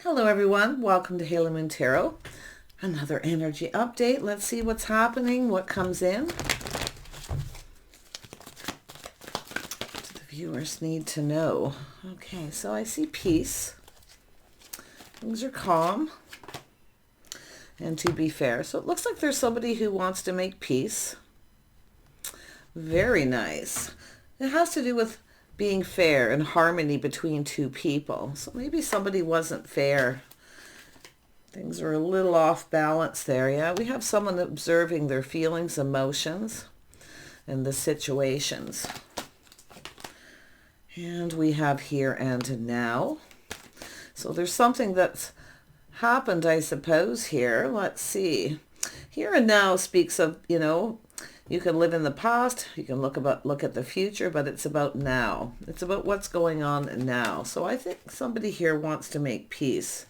Hello everyone, welcome to Halo Moon Tarot. Another energy update. Let's see what's happening, what comes in. The viewers need to know. Okay, so I see peace. Things are calm. And to be fair, so it looks like there's somebody who wants to make peace. Very nice. It has to do with being fair and harmony between two people. So maybe somebody wasn't fair. Things are a little off balance there. Yeah, we have someone observing their feelings, emotions, and the situations. And we have here and now. So there's something that's happened, I suppose, here. Let's see. Here and now speaks of, you can live in the past, you can look at the future, but it's about now. It's about what's going on now. So I think somebody here wants to make peace.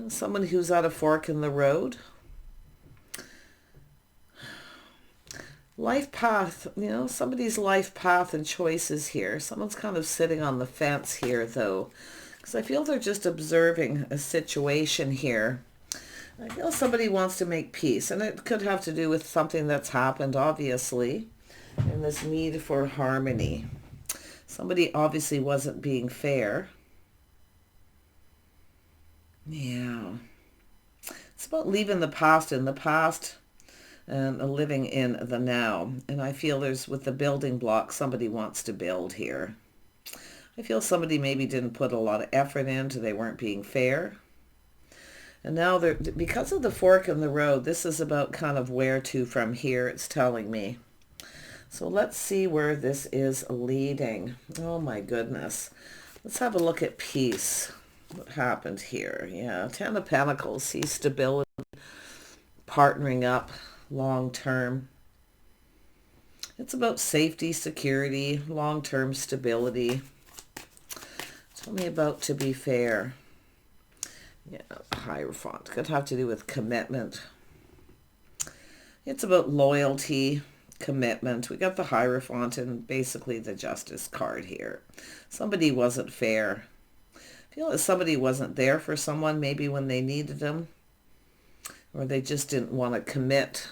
Someone who's at a fork in the road. Life path, somebody's life path and choices here. Someone's kind of sitting on the fence here, though, because I feel they're just observing a situation here. I feel somebody wants to make peace, and it could have to do with something that's happened, obviously, and this need for harmony. Somebody obviously wasn't being fair. Yeah. It's about leaving the past in the past and living in the now. And I feel there's, with the building block, somebody wants to build here. I feel somebody maybe didn't put a lot of effort into, they weren't being fair. And now, because of the fork in the road, this is about kind of where to from here, it's telling me. So let's see where this is leading. Oh my goodness. Let's have a look at peace. What happened here? Yeah, Ten of Pentacles, see stability, partnering up long term. It's about safety, security, long-term stability. Tell me about to be fair. Yeah, Hierophant. Could have to do with commitment. It's about loyalty, commitment. We got the Hierophant and basically the Justice card here. Somebody wasn't fair. I feel that somebody wasn't there for someone maybe when they needed them, or they just didn't want to commit.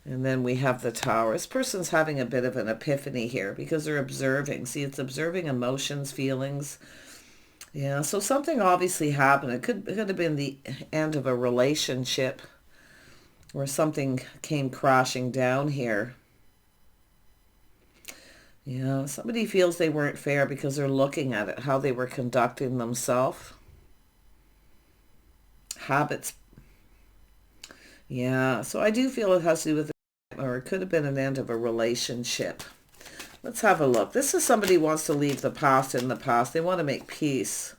And then we have the Tower. This person's having a bit of an epiphany here because they're observing. See, it's observing emotions, feelings. Yeah, so something obviously happened. It could have been the end of a relationship where something came crashing down here. Yeah, somebody feels they weren't fair because they're looking at it, how they were conducting themselves. Habits. Yeah, so I do feel it has to do with, or it could have been an end of a relationship. Let's have a look. This is somebody who wants to leave the past in the past. They want to make peace.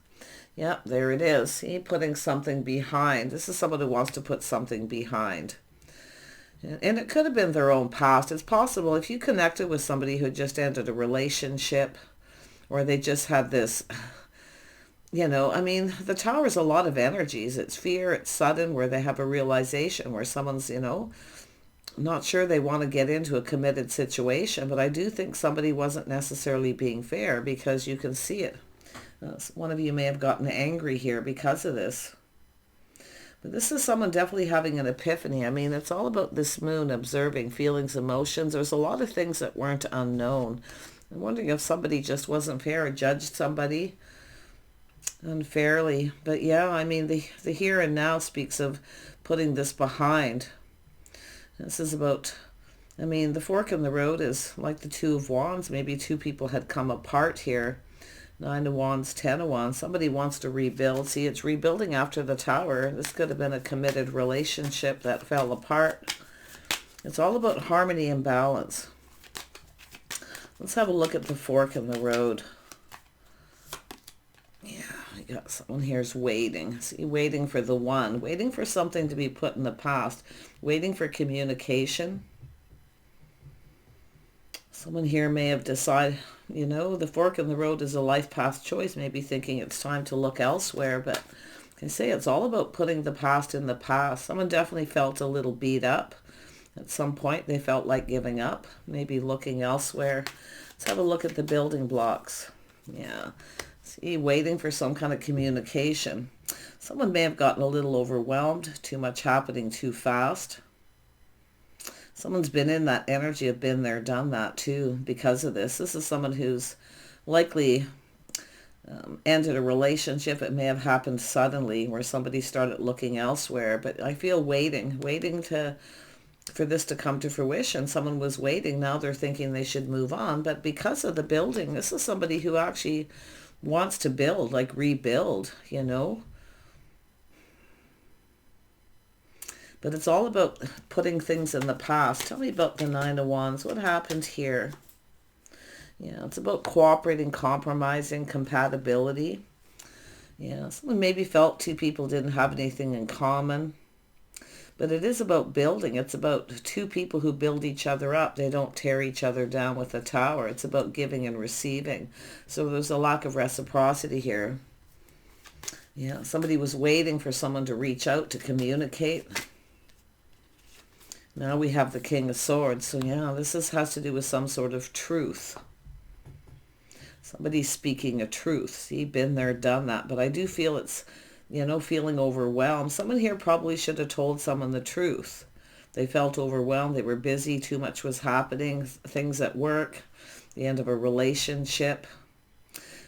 Yep, there it is. See, putting something behind. This is someone who wants to put something behind. And it could have been their own past. It's possible if you connected with somebody who just ended a relationship, or they just had this, the Tower is a lot of energies. It's fear, it's sudden, where they have a realization, where someone's, not sure they want to get into a committed situation. But I do think somebody wasn't necessarily being fair, because you can see it. One of you may have gotten angry here because of this. But this is someone definitely having an epiphany. I mean, it's all about this moon, observing feelings, emotions. There's a lot of things that weren't unknown. I'm wondering if somebody just wasn't fair or judged somebody unfairly. But yeah, I mean, the here and now speaks of putting this behind. This is about, the fork in the road is like the Two of Wands. Maybe two people had come apart here. Nine of Wands, Ten of Wands. Somebody wants to rebuild. See, it's rebuilding after the Tower. This could have been a committed relationship that fell apart. It's all about harmony and balance. Let's have a look at the fork in the road. Yeah, we got someone here's waiting. See, waiting for the one. Waiting for something to be put in the past. Waiting for communication. Someone here may have decided, the fork in the road is a life path choice, maybe thinking it's time to look elsewhere. But I say it's all about putting the past in the past. Someone definitely felt a little beat up. At some point, they felt like giving up, maybe looking elsewhere. Let's have a look at the building blocks. Yeah. See, waiting for some kind of communication. Someone may have gotten a little overwhelmed, too much happening too fast. Someone's been in that energy of been there, done that too because of this. This is someone who's likely ended a relationship. It may have happened suddenly where somebody started looking elsewhere, but I feel waiting for this to come to fruition. Someone was waiting. Now they're thinking they should move on. But because of the building, this is somebody who actually wants to build, like rebuild, you know. But it's all about putting things in the past. Tell me about the Nine of Wands. What happened here? Yeah, it's about cooperating, compromising, compatibility. Yeah, someone maybe felt two people didn't have anything in common. But it is about building. It's about two people who build each other up. They don't tear each other down with a tower. It's about giving and receiving. So there's a lack of reciprocity here. Yeah, somebody was waiting for someone to reach out to communicate. Now we have the King of Swords. So yeah, has to do with some sort of truth. Somebody's speaking a truth. See, been there, done that. But I do feel it's, you know, feeling overwhelmed. Someone here probably should have told someone the truth. They felt overwhelmed. They were busy. Too much was happening. Things at work. The end of a relationship.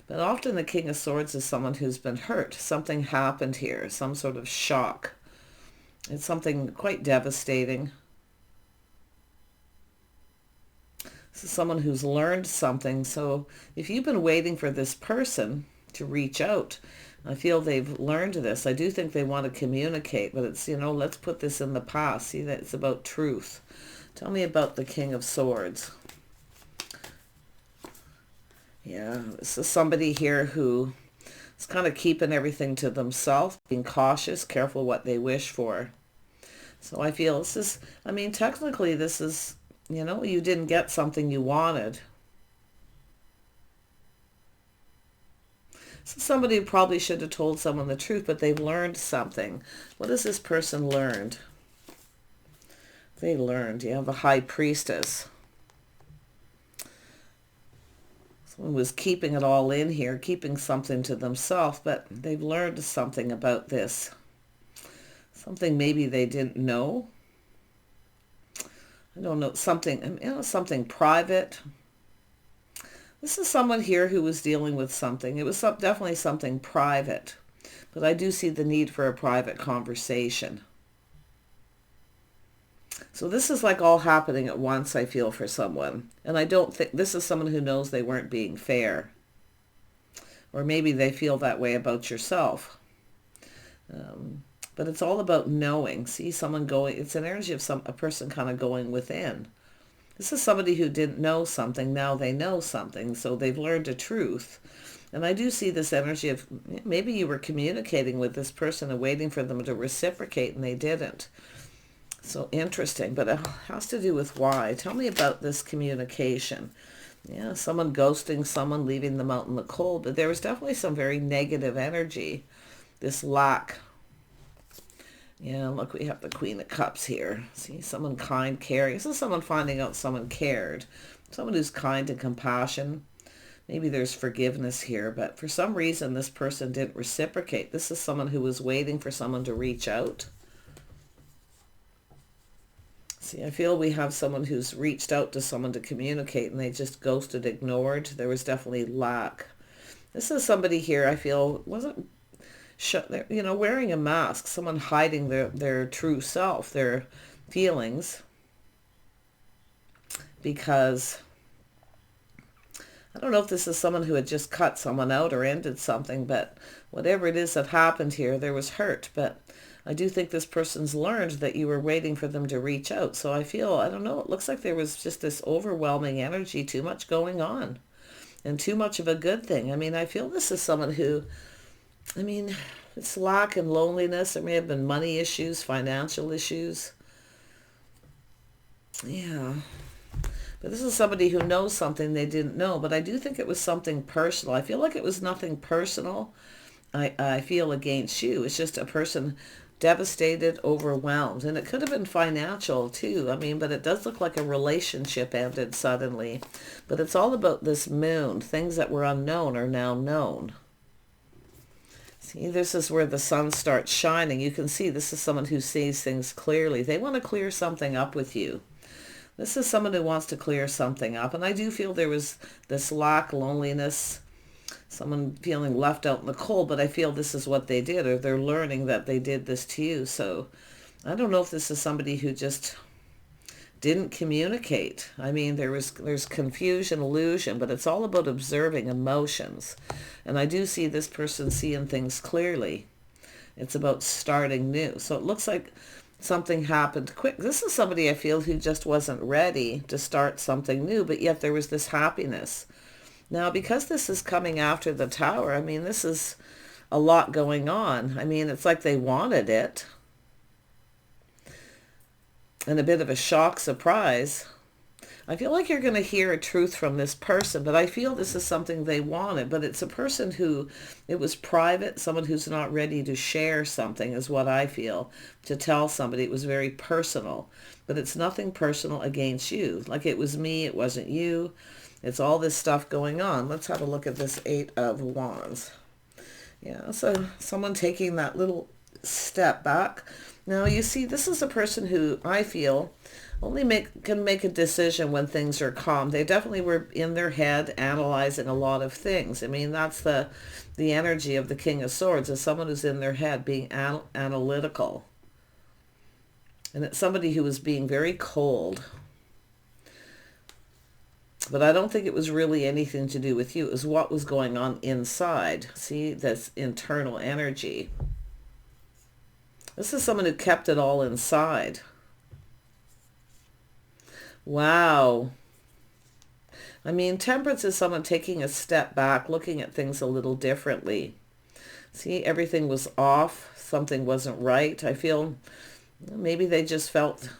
But often the King of Swords is someone who's been hurt. Something happened here. Some sort of shock. It's something quite devastating. This is someone who's learned something. So if you've been waiting for this person to reach out, I feel they've learned this. I do think they want to communicate, but it's, you know, let's put this in the past. See, that it's about truth. Tell me about the King of Swords. Yeah, this is somebody here who is kind of keeping everything to themselves, being cautious, careful what they wish for. So I feel this is, I mean, technically this is, you know, you didn't get something you wanted. So somebody who probably should have told someone the truth, but they've learned something. What has this person learned? They learned, you have a High Priestess. Someone was keeping it all in here, keeping something to themselves, but they've learned something about this. Something maybe they didn't know. I don't know, something, you know, something private. This is someone here who was dealing with something. It was definitely something private, but I do see the need for a private conversation. So this is like all happening at once, I feel, for someone. And I don't think, this is someone who knows they weren't being fair. Or maybe they feel that way about yourself. But it's all about knowing. See, someone going, it's an energy of a person kind of going within. This is somebody who didn't know something. Now they know something. So they've learned a truth. And I do see this energy of maybe you were communicating with this person and waiting for them to reciprocate and they didn't. So interesting, but it has to do with why. Tell me about this communication. Yeah, someone ghosting someone, leaving them out in the cold. But there was definitely some very negative energy. This lack. Yeah, look, we have the Queen of Cups here. See, someone kind, caring. This is someone finding out someone cared. Someone who's kind and compassion. Maybe there's forgiveness here, but for some reason this person didn't reciprocate. This is someone who was waiting for someone to reach out. See, I feel we have someone who's reached out to someone to communicate and they just ghosted, ignored. There was definitely lack. This is somebody here I feel wasn't, you know, wearing a mask, someone hiding their true self, their feelings, because I don't know if this is someone who had just cut someone out or ended something, but whatever it is that happened here, there was hurt. But I do think this person's learned that you were waiting for them to reach out. So I feel, I don't know, it looks like there was just this overwhelming energy, too much going on, and too much of a good thing. I mean, I feel this is someone who, I mean, it's lack and loneliness. There may have been money issues, financial issues. Yeah. But this is somebody who knows something they didn't know. But I do think it was something personal. I feel like it was nothing personal, I feel, against you. It's just a person devastated, overwhelmed. And it could have been financial too. I mean, but it does look like a relationship ended suddenly. But it's all about this moon. Things that were unknown are now known. See, this is where the sun starts shining. You can see this is someone who sees things clearly. They want to clear something up with you. This is someone who wants to clear something up. And I do feel there was this lack, loneliness, someone feeling left out in the cold, but I feel this is what they did, or they're learning that they did this to you. So I don't know if this is somebody who just didn't communicate. I mean, there's confusion, illusion, but it's all about observing emotions. And I do see this person seeing things clearly. It's about starting new. So it looks like something happened quick. This is somebody I feel who just wasn't ready to start something new, but yet there was this happiness. Now, because this is coming after the Tower, I mean, this is a lot going on. I mean, it's like they wanted it. And a bit of a shock surprise. I feel like you're going to hear a truth from this person, but I feel this is something they wanted. But it's a person who, it was private, someone who's not ready to share something is what I feel, to tell somebody. It was very personal, but it's nothing personal against you. Like it was me, it wasn't you. It's all this stuff going on. Let's have a look at this Eight of Wands. Yeah, so someone taking that little step back. Now, you see, this is a person who I feel only can make a decision when things are calm. They definitely were in their head analyzing a lot of things. I mean, that's the energy of the King of Swords, is someone who's in their head being analytical. And it's somebody who was being very cold. But I don't think it was really anything to do with you. It was what was going on inside. See, this internal energy. This is someone who kept it all inside. Wow. I mean, Temperance is someone taking a step back, looking at things a little differently. See, everything was off. Something wasn't right. I feel maybe they just felt...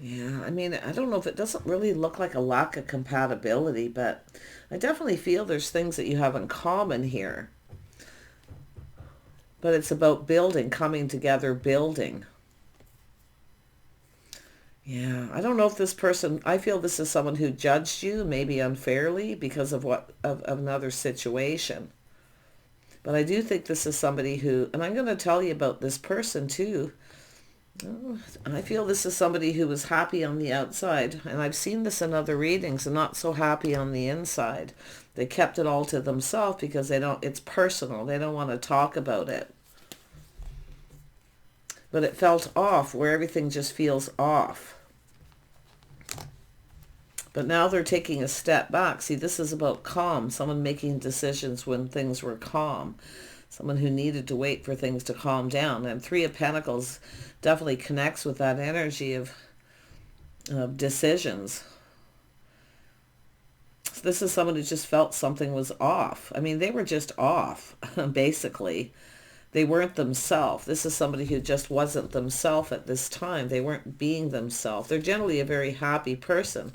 Yeah, I mean, I don't know if it doesn't really look like a lack of compatibility, but I definitely feel there's things that you have in common here. But it's about building, coming together, building. Yeah, I don't know if this person, I feel this is someone who judged you, maybe unfairly, because of another situation. But I do think this is somebody who, and I'm going to tell you about this person too. I feel this is somebody who was happy on the outside, and I've seen this in other readings, and not so happy on the inside. They kept it all to themselves because it's personal. They don't want to talk about it. But it felt off, where everything just feels off. But now they're taking a step back. See, this is about calm. Someone making decisions when things were calm. Someone who needed to wait for things to calm down. And Three of Pentacles definitely connects with that energy of decisions. So this is someone who just felt something was off. I mean, they were just off, basically. They weren't themselves. This is somebody who just wasn't themselves at this time. They weren't being themselves. They're generally a very happy person.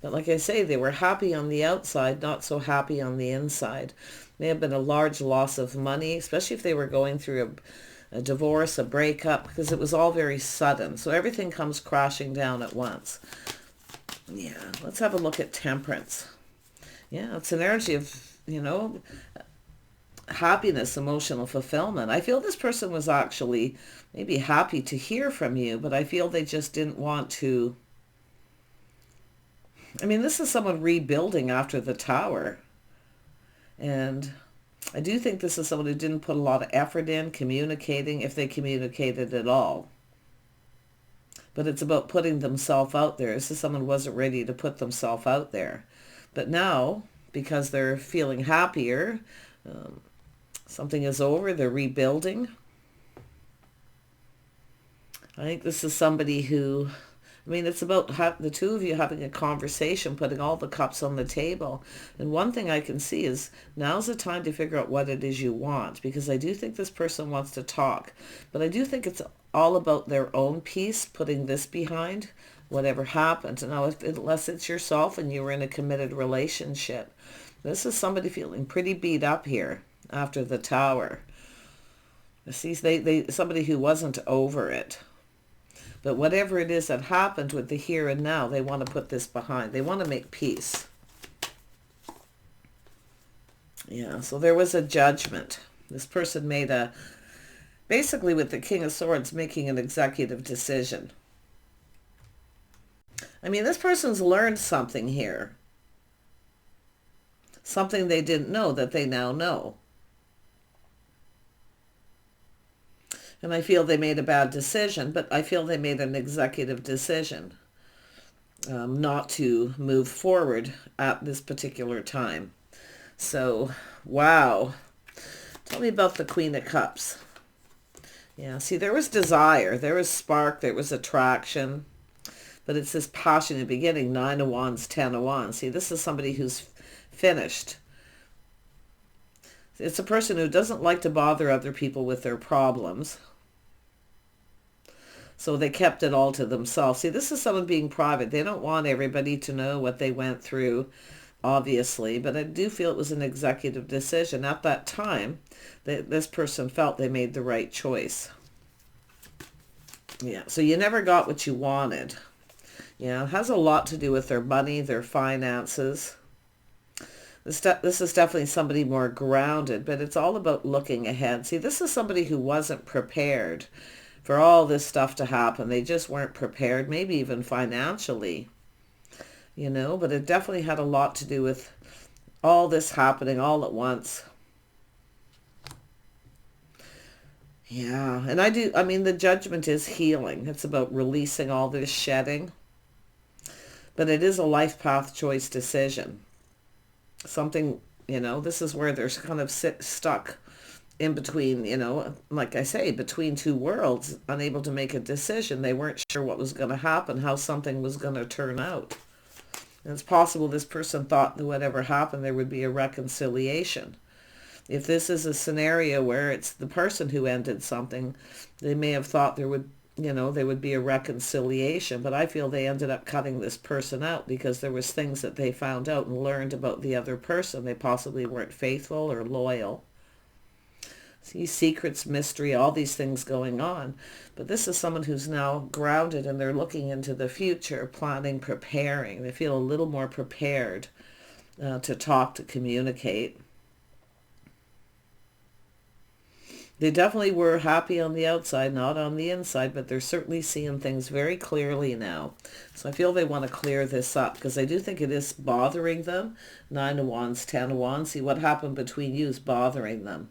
But like I say, they were happy on the outside, not so happy on the inside. May have been a large loss of money, especially if they were going through a divorce, a breakup, because it was all very sudden. So everything comes crashing down at once. Yeah, let's have a look at Temperance. Yeah, it's an energy of, happiness, emotional fulfillment. I feel this person was actually maybe happy to hear from you, but I feel they just didn't want to. I mean, this is someone rebuilding after the Tower. And I do think this is someone who didn't put a lot of effort in communicating, if they communicated at all. But it's about putting themselves out there. This is someone who wasn't ready to put themselves out there. But now, because they're feeling happier, something is over, they're rebuilding. I think this is somebody who, I mean, it's about the two of you having a conversation, putting all the cups on the table. And one thing I can see is now's the time to figure out what it is you want, because I do think this person wants to talk. But I do think it's all about their own peace, putting this behind whatever happens. And now, unless it's yourself and you were in a committed relationship, this is somebody feeling pretty beat up here after the Tower. See, somebody who wasn't over it. But whatever it is that happened with the here and now, they want to put this behind. They want to make peace. Yeah, so there was a judgment. This person made basically with the King of Swords, making an executive decision. I mean, this person's learned something here. Something they didn't know that they now know. And I feel they made a bad decision, but I feel they made an executive decision not to move forward at this particular time. So, wow. Tell me about the Queen of Cups. Yeah, see, there was desire, there was spark, there was attraction, but it's this passionate beginning. 9 of Wands, 10 of Wands. See, this is somebody who's finished. It's a person who doesn't like to bother other people with their problems. So they kept it all to themselves. See, this is someone being private. They don't want everybody to know what they went through, obviously, but I do feel it was an executive decision. At that time, this person felt they made the right choice. Yeah, so you never got what you wanted. Yeah, it has a lot to do with their money, their finances. This is definitely somebody more grounded, but it's all about looking ahead. See, this is somebody who wasn't prepared for all this stuff to happen. They just weren't prepared, maybe even financially, but it definitely had a lot to do with all this happening all at once. Yeah, and I mean, the judgment is healing. It's about releasing all this shedding, but it is a life path choice decision. Something, this is where they're kind of stuck in between, like I say, between two worlds, unable to make a decision. They weren't sure what was going to happen, how something was going to turn out. And it's possible this person thought that whatever happened, there would be a reconciliation. If this is a scenario where it's the person who ended something, they may have thought there would be a reconciliation, but I feel they ended up cutting this person out because there was things that they found out and learned about the other person. They possibly weren't faithful or loyal. See, secrets, mystery, all these things going on. But this is someone who's now grounded and they're looking into the future, planning, preparing. They feel a little more prepared to talk, to communicate. They definitely were happy on the outside, not on the inside, but they're certainly seeing things very clearly now. So I feel they want to clear this up because I do think it is bothering them. 9 of Wands, 10 of Wands. See, what happened between you is bothering them.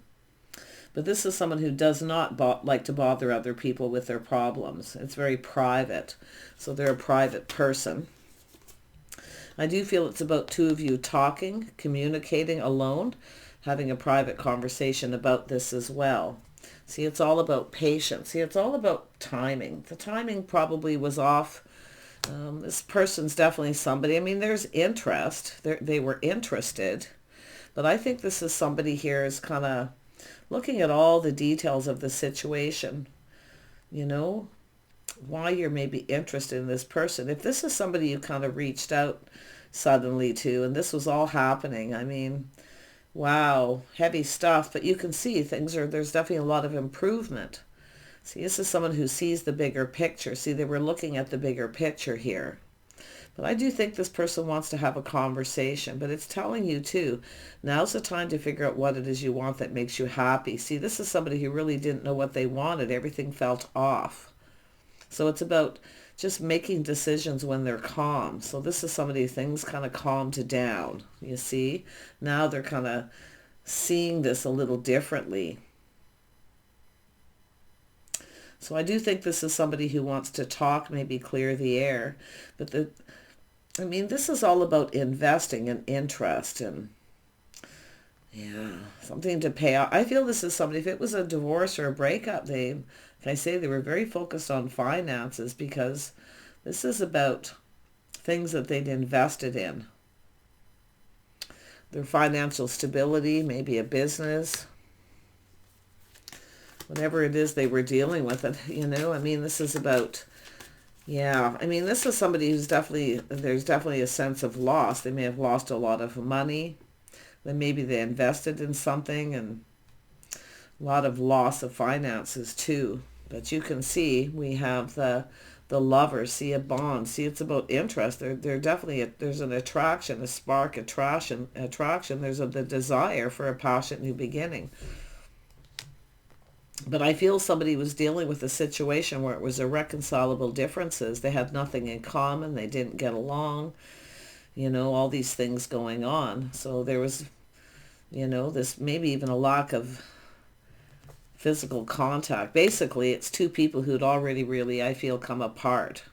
But this is someone who does not like to bother other people with their problems. It's very private. So they're a private person. I do feel it's about two of you talking, communicating alone, having a private conversation about this as well. See, it's all about patience. See, it's all about timing. The timing probably was off. This person's definitely somebody. I mean, there's interest. They were interested. But I think this is somebody here is kind of looking at all the details of the situation, why you're maybe interested in this person. If this is somebody you kind of reached out suddenly to, and this was all happening, I mean, wow, heavy stuff, but you can see there's definitely a lot of improvement. See, this is someone who sees the bigger picture. See, they were looking at the bigger picture here. But I do think this person wants to have a conversation, but it's telling you too, now's the time to figure out what it is you want that makes you happy. See, this is somebody who really didn't know what they wanted. Everything felt off. So it's about just making decisions when they're calm. So this is somebody, things kind of calmed down, you see. Now they're kind of seeing this a little differently. So I do think this is somebody who wants to talk, maybe clear the air. But this is all about investing and interest and, something to pay off. I feel this is somebody, if it was a divorce or a breakup, they were very focused on finances because this is about things that they'd invested in. Their financial stability, maybe a business, whatever it is they were dealing with it, this is about, this is somebody who's there's definitely a sense of loss. They may have lost a lot of money. Then maybe they invested in something and a lot of loss of finances too. But you can see we have the The Lovers, see a bond. See, it's about interest. They're definitely, there's an attraction, a spark, attraction. There's the desire for a passionate new beginning. But I feel somebody was dealing with a situation where it was irreconcilable differences. They had nothing in common. They didn't get along. All these things going on. So there was, this maybe even a lack of physical contact. Basically, it's two people who'd already really, I feel, come apart.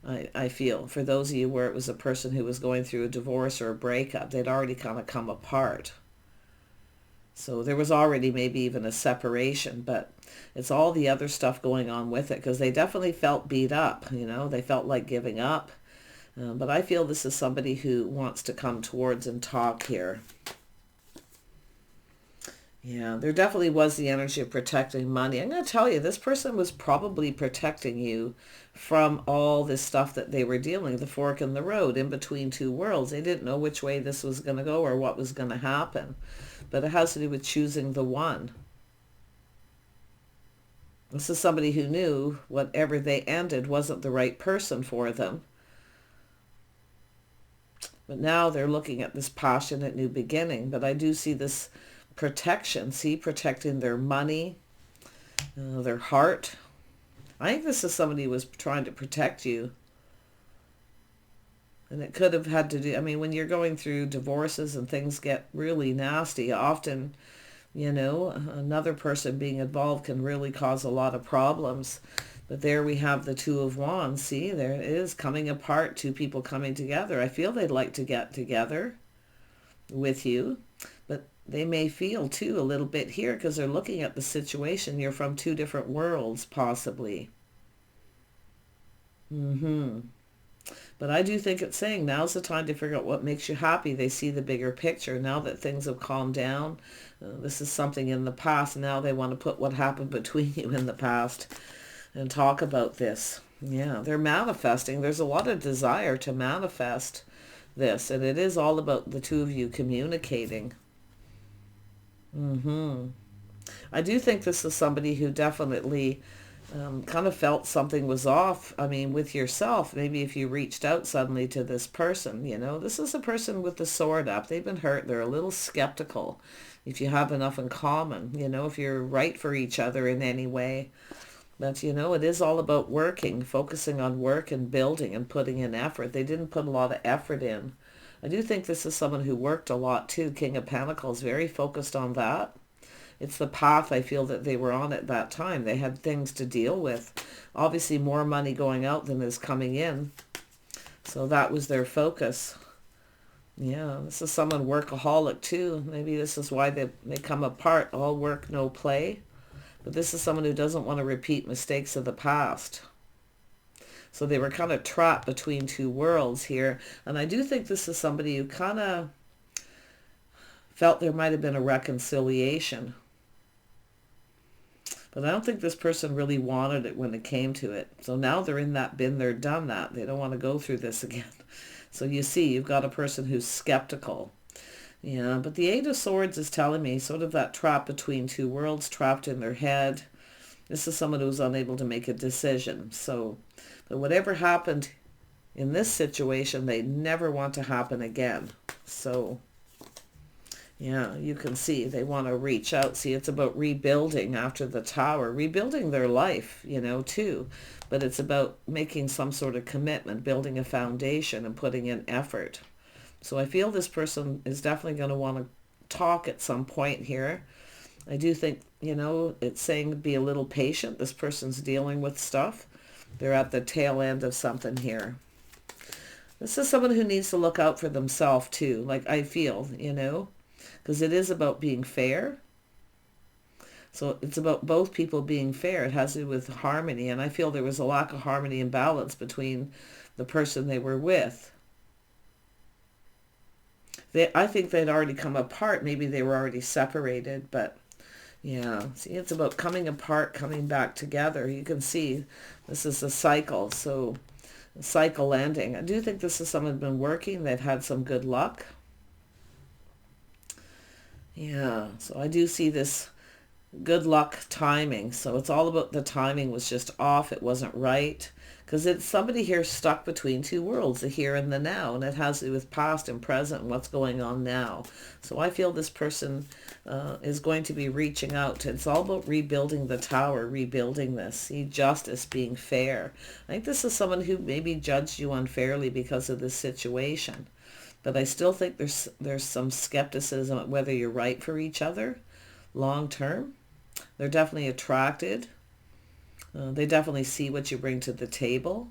I feel, for those of you where it was a person who was going through a divorce or a breakup, they'd already kind of come apart. So there was already maybe even a separation, but it's all the other stuff going on with it, because they definitely felt beat up, they felt like giving up. But I feel this is somebody who wants to come towards and talk here. Yeah, there definitely was the energy of protecting money. I'm going to tell you, this person was probably protecting you from all this stuff that they were dealing, the fork in the road, in between two worlds. They didn't know which way this was going to go or what was going to happen. But it has to do with choosing the one. This is somebody who knew whatever they ended wasn't the right person for them. But now they're looking at this passionate new beginning. But I do see this protection, protecting their money, their heart. I think this is somebody who was trying to protect you. And it could have had to do, when you're going through divorces and things get really nasty, often, another person being involved can really cause a lot of problems. But there we have the Two of Wands. See, there it is, coming apart, two people coming together. I feel they'd like to get together with you, but they may feel too a little bit here, because they're looking at the situation. You're from two different worlds, possibly. But I do think it's saying now's the time to figure out what makes you happy. They see the bigger picture. Now that things have calmed down, this is something in the past. Now they want to put what happened between you in the past and talk about this. Yeah, they're manifesting. There's a lot of desire to manifest this. And it is all about the two of you communicating. I do think this is somebody who definitely kind of felt something was off. With yourself, maybe if you reached out suddenly to this person, this is a person with the sword up. They've been hurt. They're a little skeptical if you have enough in common, if you're right for each other in any way. But, it is all about working, focusing on work and building and putting in effort. They didn't put a lot of effort in. I do think this is someone who worked a lot too. King of Pentacles, very focused on that. It's the path I feel that they were on at that time. They had things to deal with. Obviously more money going out than is coming in. So that was their focus. Yeah, this is someone workaholic too. Maybe this is why they come apart. All work, no play. But this is someone who doesn't want to repeat mistakes of the past. So they were kind of trapped between two worlds here. And I do think this is somebody who kind of felt there might have been a reconciliation. But I don't think this person really wanted it when it came to it. So now they're in that bin, they're done that. They don't want to go through this again. So you see, you've got a person who's skeptical. Yeah, but the Eight of Swords is telling me sort of that trap between two worlds, trapped in their head. This is someone who's unable to make a decision. So, but whatever happened in this situation, they never want to happen again. So yeah, you can see they want to reach out. See, it's about rebuilding after the Tower, rebuilding their life, too. But it's about making some sort of commitment, building a foundation and putting in effort. So I feel this person is definitely going to want to talk at some point here. I do think, it's saying be a little patient. This person's dealing with stuff. They're at the tail end of something here. This is someone who needs to look out for themselves too, like I feel, because it is about being fair. So it's about both people being fair. It has to do with harmony. And I feel there was a lack of harmony and balance between the person they were with. I think they'd already come apart. Maybe they were already separated. But yeah, see, it's about coming apart, coming back together. You can see this is a cycle. So cycle ending. I do think this is someone who's been working. They've had some good luck. Yeah, so I do see this good luck timing. So it's all about the timing was just off. It wasn't right. Because it's somebody here stuck between two worlds, the here and the now, and it has to do with past and present and what's going on now. So I feel this person is going to be reaching out. It's all about rebuilding the tower, rebuilding this. See, justice, being fair. I think this is someone who maybe judged you unfairly because of this situation. But I still think there's some skepticism on whether you're right for each other long term. They're definitely attracted. They definitely see what you bring to the table.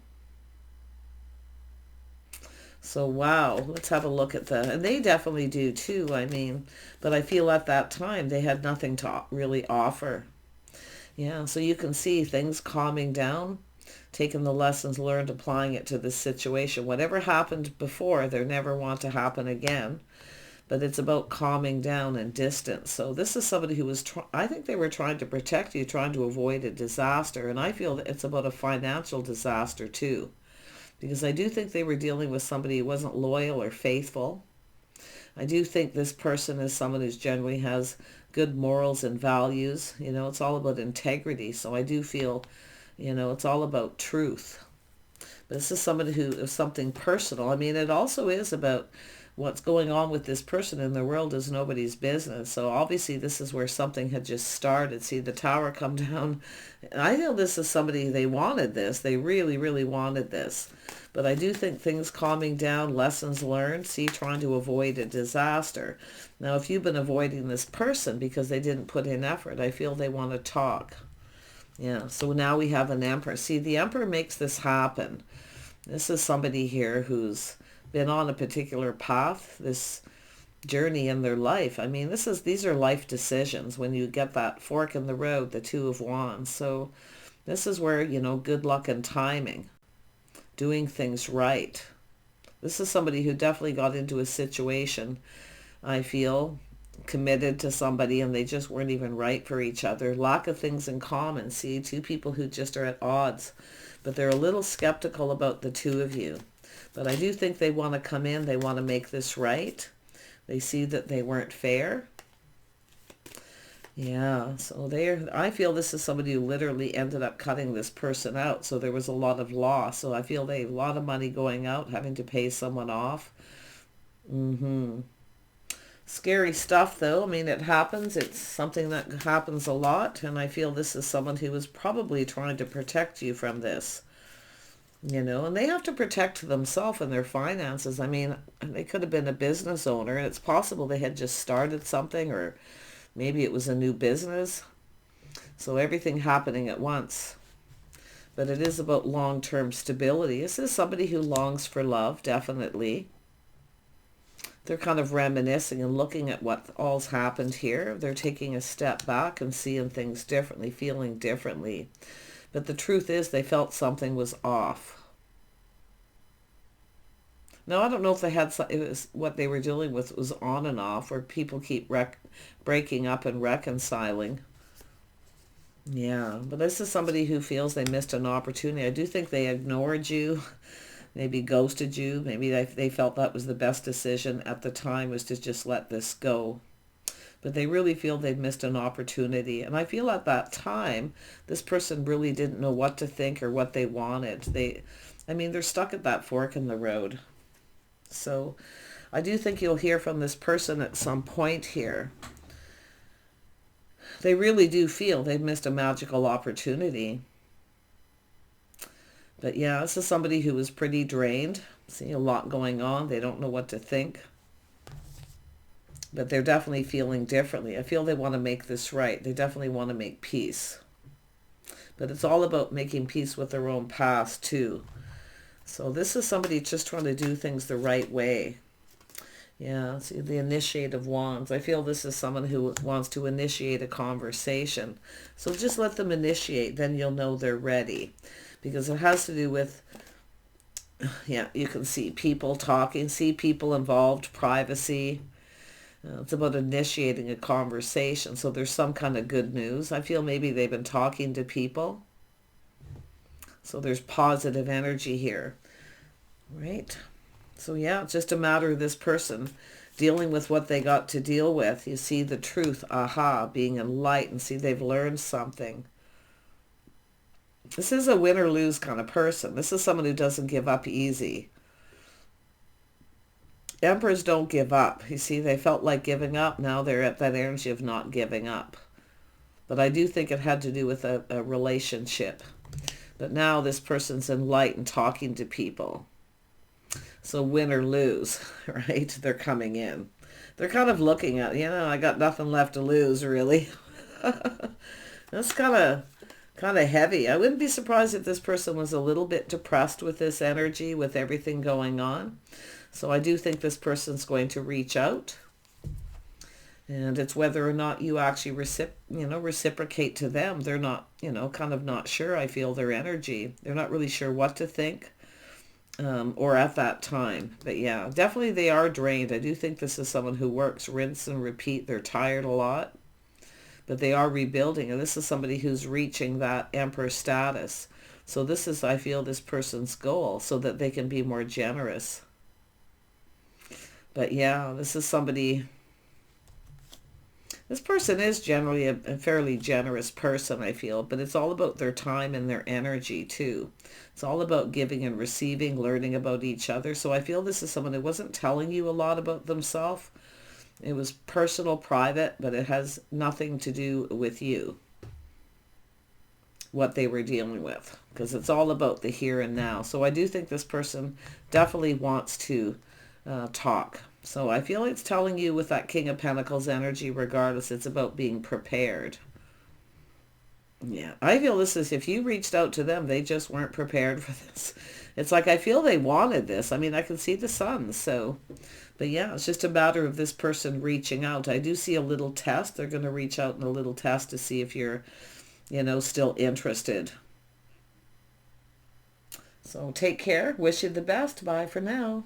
So, wow, let's have a look at that. And they definitely do too, I mean, but I feel at that time they had nothing to really offer. Yeah, so you can see things calming down, taking the lessons learned, applying it to this situation. Whatever happened before, they never want to happen again. But it's about calming down and distance. So this is somebody who was, I think they were trying to protect you, trying to avoid a disaster. And I feel that it's about a financial disaster too. Because I do think they were dealing with somebody who wasn't loyal or faithful. I do think this person is someone who generally has good morals and values. You know, it's all about integrity. So I do feel, you know, it's all about truth. But this is somebody who is something personal. I mean, it also is about what's going on with this person in the world is nobody's business. So obviously this is where something had just started. See the tower come down. I feel this is somebody, they wanted this. They really, really wanted this. But I do think things calming down, lessons learned, see, trying to avoid a disaster. Now, if you've been avoiding this person because they didn't put in effort, I feel they want to talk. Yeah, so now we have an emperor. See, the emperor makes this happen. This is somebody here who's been on a particular path, this journey in their life. I mean, these are life decisions when you get that fork in the road, the Two of Wands. So this is where, you know, good luck and timing, doing things right. This is somebody who definitely got into a situation, I feel, committed to somebody and they just weren't even right for each other. Lack of things in common. See, two people who just are at odds, but they're a little skeptical about the two of you. But I do think they want to come in. They want to make this right. They see that they weren't fair. Yeah, so I feel this is somebody who literally ended up cutting this person out. So there was a lot of loss. So I feel they have a lot of money going out, having to pay someone off. Scary stuff, though. I mean, it happens. It's something that happens a lot. And I feel this is someone who was probably trying to protect you from this. You know, and they have to protect themselves and their finances. I mean, they could have been a business owner, and it's possible they had just started something, or maybe it was a new business. So everything happening at once. But it is about long-term stability. This is somebody who longs for love, definitely. They're kind of reminiscing and looking at what all's happened here. They're taking a step back and seeing things differently, feeling differently. But the truth is they felt something was off. Now, I don't know if they had, it was what they were dealing with was on and off, or people keep breaking up and reconciling. Yeah, but this is somebody who feels they missed an opportunity. I do think they ignored you, maybe ghosted you. Maybe they felt that was the best decision at the time, was to just let this go. But they really feel they've missed an opportunity. And I feel at that time, this person really didn't know what to think or what they wanted. I mean, they're stuck at that fork in the road. So I do think you'll hear from this person at some point here. They really do feel they've missed a magical opportunity. But yeah, this is somebody who is pretty drained. See, a lot going on. They don't know what to think. But they're definitely feeling differently. I feel they want to make this right. They definitely want to make peace. But it's all about making peace with their own past too. So this is somebody just trying to do things the right way. Yeah, see the Initiate of Wands. I feel this is someone who wants to initiate a conversation. So just let them initiate, then you'll know they're ready. Because it has to do with, yeah, you can see people talking, see people involved, privacy. It's about initiating a conversation. So there's some kind of good news. I feel maybe they've been talking to people. So there's positive energy here. Right? So yeah, it's just a matter of this person dealing with what they got to deal with. You see the truth, aha, being enlightened. See, they've learned something. This is a win or lose kind of person. This is someone who doesn't give up easy. Emperors don't give up. You see, they felt like giving up. Now they're at that energy of not giving up. But I do think it had to do with a relationship. But now this person's in light and talking to people. So win or lose, right? They're coming in. They're kind of looking at, I got nothing left to lose, really. That's kind of heavy. I wouldn't be surprised if this person was a little bit depressed with this energy, with everything going on. So I do think this person's going to reach out. And it's whether or not you actually reciprocate to them. They're not, kind of not sure. I feel their energy. They're not really sure what to think or at that time. But yeah, definitely they are drained. I do think this is someone who works, rinse and repeat. They're tired a lot. But they are rebuilding. And this is somebody who's reaching that emperor status. So this is, I feel, this person's goal so that they can be more generous. But yeah, this is somebody... This person is generally a fairly generous person, I feel, but it's all about their time and their energy, too. It's all about giving and receiving, learning about each other. So I feel this is someone who wasn't telling you a lot about themselves. It was personal, private, but it has nothing to do with you, what they were dealing with, because it's all about the here and now. So I do think this person definitely wants to talk. So I feel it's telling you with that King of Pentacles energy, regardless, it's about being prepared. Yeah, I feel this is, if you reached out to them, they just weren't prepared for this. It's like, I feel they wanted this. I mean, I can see the sun, so... But yeah, it's just a matter of this person reaching out. I do see a little test. They're going to reach out in a little test to see if you're, still interested. So take care. Wish you the best. Bye for now.